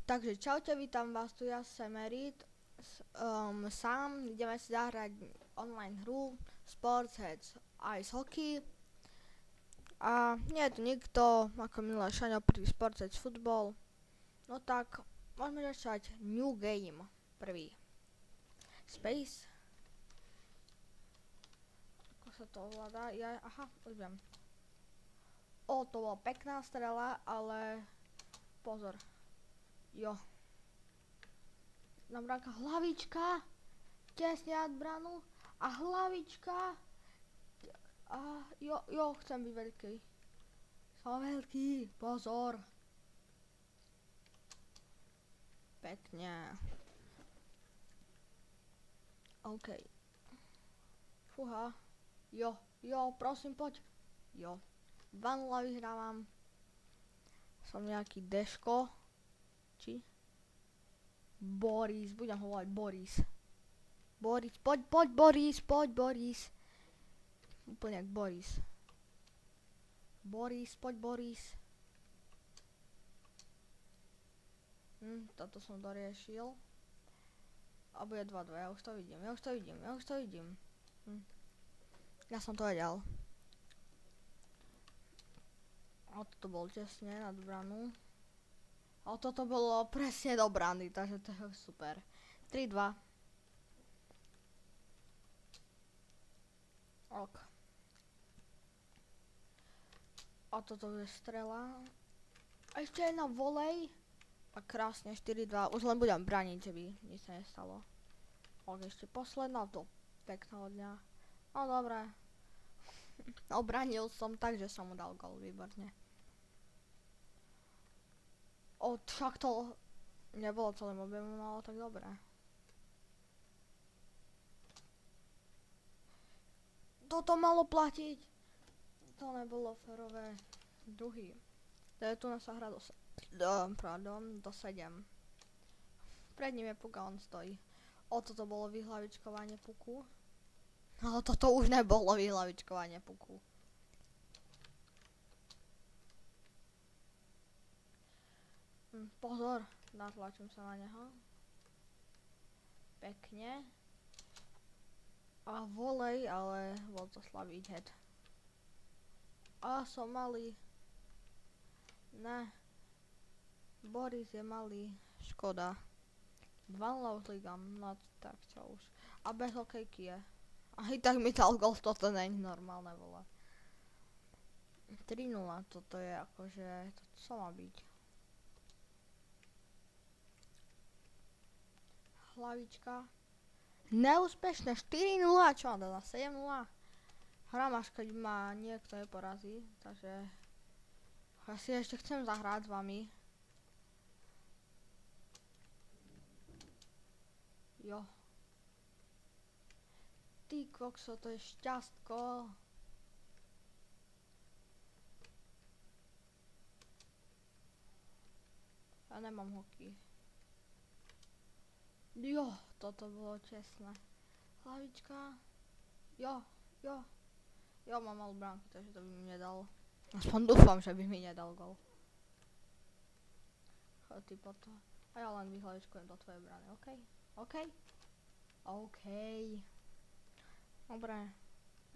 Takže čaute, vítam vás tu, ja som Merit. Sám ideme si zahrať online hru Sports Ice Hockey. A nie je tu nikto, ako milé Šaňo pri Sports Football. No tak, môžeme začať New Game, prvý. Space. Ako sa to ovláda? Aha, už viem. To bola pekná strela, ale pozor. Jo. Nabránka hlavička. Tesne nad branu. A hlavička. A jo, chcem byť veľký. Som veľký, pozor. Pekne. OK. Fúha. Jo, prosím, poď. Jo. 2-0 vyhrávam. Som nejaký Deško. Či? Boris, budem ho volať Boris. Boris, poď Boris. Úplne jak Boris. Boris, poď Boris. Toto som doriešil. A bude 2-2, ja už to vidím. Ja som to vedel. A toto bol tesne nad branu. A toto bolo presne do brany, takže to je super. 3-2. Ok. A toto je strela. A ešte jedna volej. A krásne, 4-2. Už len budem braniť, že by nič sa nestalo. Ok, ešte posledná, to pekného dňa. No dobré. Obranil som tak, že som mu dal gól, výborne. Však to nebolo celým objemom, ale tak dobré. Toto malo platiť. To nebolo férové. Druhý. To je tu sa hra do 7. Pred ním je puka, on stojí. Toto bolo vyhlavičkovanie puku. Ale toto už nebolo vyhlavičkovanie puku. Pozor, natlačím sa na neho. Pekne. A volej, ale bol to slabý head. A som malý. Ne. Boris je malý. Škoda. 2-0 už ligám, no tak čo už. A bez hokejky je. A i tak mi dal gol, toto není normálne, vole. 3-0, toto je akože, toto sa má byť. Hlavička. Neúspešné 4-0, čo mám dať 7-0? Hrám až keď ma niekto neporazí, takže ja si ešte chcem zahrať s vami. Jo. Ty kokso, to je šťastko. Ja nemám hokej. Jo, toto bolo čestné. Hlavička. Jo, mám malú bránku, takže to by mi nedal. Aspoň dúfam, že by mi nedal gol. Ty potom. A ja len vyhlavičkujem do tvojej brány, OK? Dobre.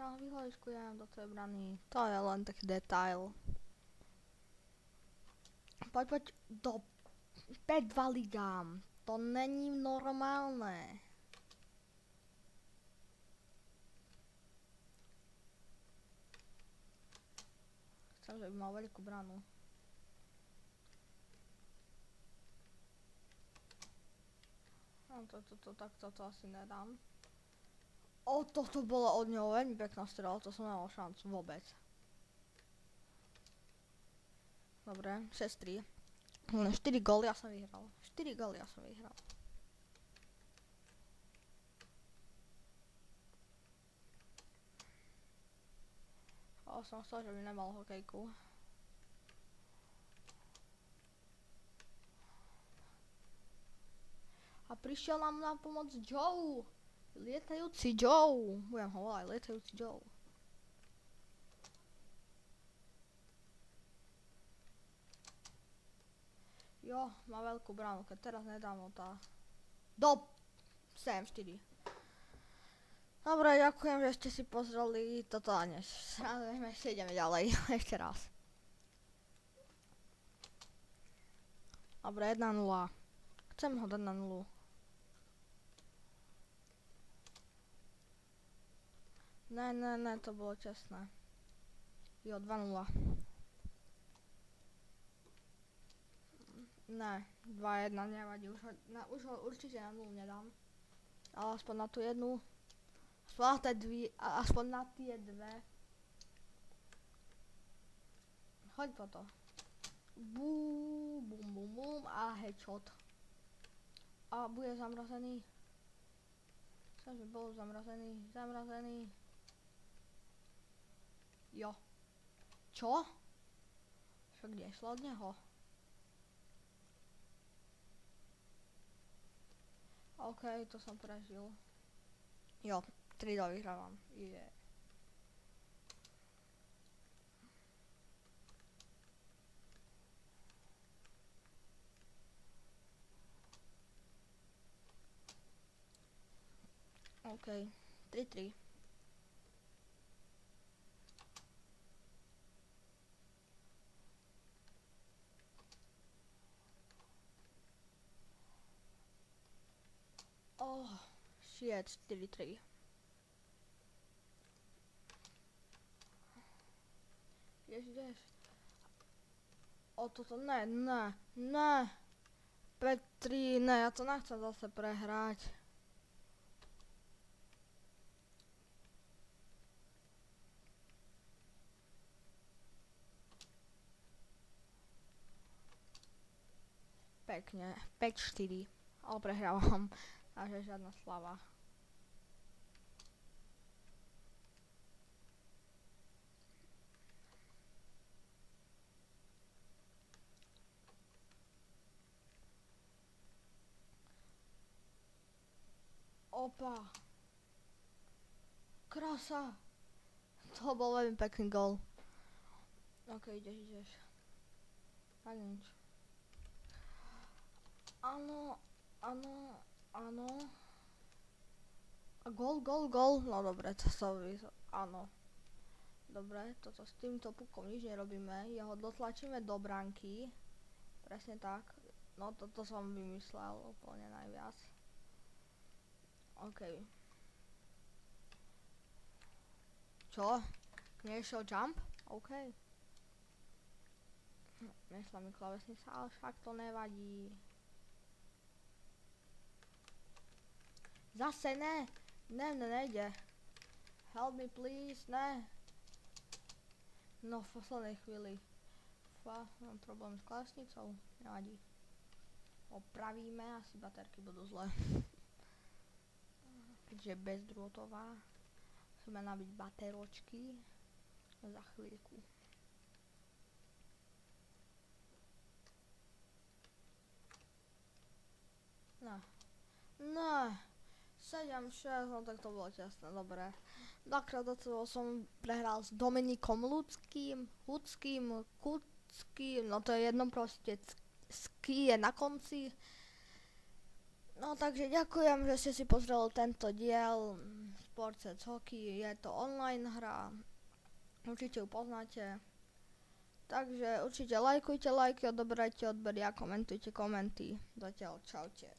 Ja vyhlavičkujem do tvojej brány. To je len taký detail. Poď do 5-2 ligám. To není normálne. Chcem, že by mal veľkú branu. No toto asi nedám. Toto bolo od neho veľmi pekná strela, to som nemal šancu vôbec. Dobre, 6-3. 4 góly ja som vyhral. Som chcel, že by nemal hokejku. A prišiel nám na pomoc Joe. Lietajúci Joe. Budem ho volať, lietajúci Joe. Jo, má veľkú bránu, keď teraz nedávno tá... Do 7-4. Dobre, ďakujem, že ste si pozreli toto a dnes. Ešte ideme ďalej, ešte raz. Dobre, 1-0. Chcem ho dať na 0. Ne, to bolo čestné. Jo, 2-0. Ne, 2-1, nevadí, už ho určite na 0 nedám. Ale aspoň na tú jednu. Aspoň na tie dve. Choď po to. Bum a headshot. A bude zamrazený. Chcem, že bol zamrazený. Jo. Čo? Však kde šlo od neho? OK, to som prežil. Jo, 3-2 vyhrávam. Yeah. OK, 3-3. Oh, shit, 4-3. Ideš. O toto, ne. 5-3, ne, ja to nechcem zase prehrať. Pekne, 5-4, ale prehrávam, takže žiadna slava. Opa. Krása. To bol veľmi pekný gól. Ok, ideš. Tak nič. Áno. A gól. No dobre, to sa áno. Dobre, toto s týmto pukom nič nerobíme. Jeho dotlačíme do bránky. Presne tak. No toto som vymyslel úplne najviac. OK. Čo? Nešiel jump? OK. Nešla mi klávesnica, ale však to nevadí. Zase ne. Nejde. Help me please, ne. No v poslednej chvíli. Mám problém s klávesnicou, nevadí. Opravíme, asi baterky budú zlé. Keďže bezdrôtová. Musíme nabiť bateročky. Za chvíľku. No. 7-6, no tak to bolo časné, dobre. Dvakrát do toho som prehral s Dominikom Kuckým, no to je jedno proste, ski je na konci. No takže ďakujem, že ste si pozreli tento diel Sports Hockey, je to online hra, určite ju poznáte. Takže určite lajkujte lajky, odoberajte odbery a komentujte komenty. Zatiaľ čaute.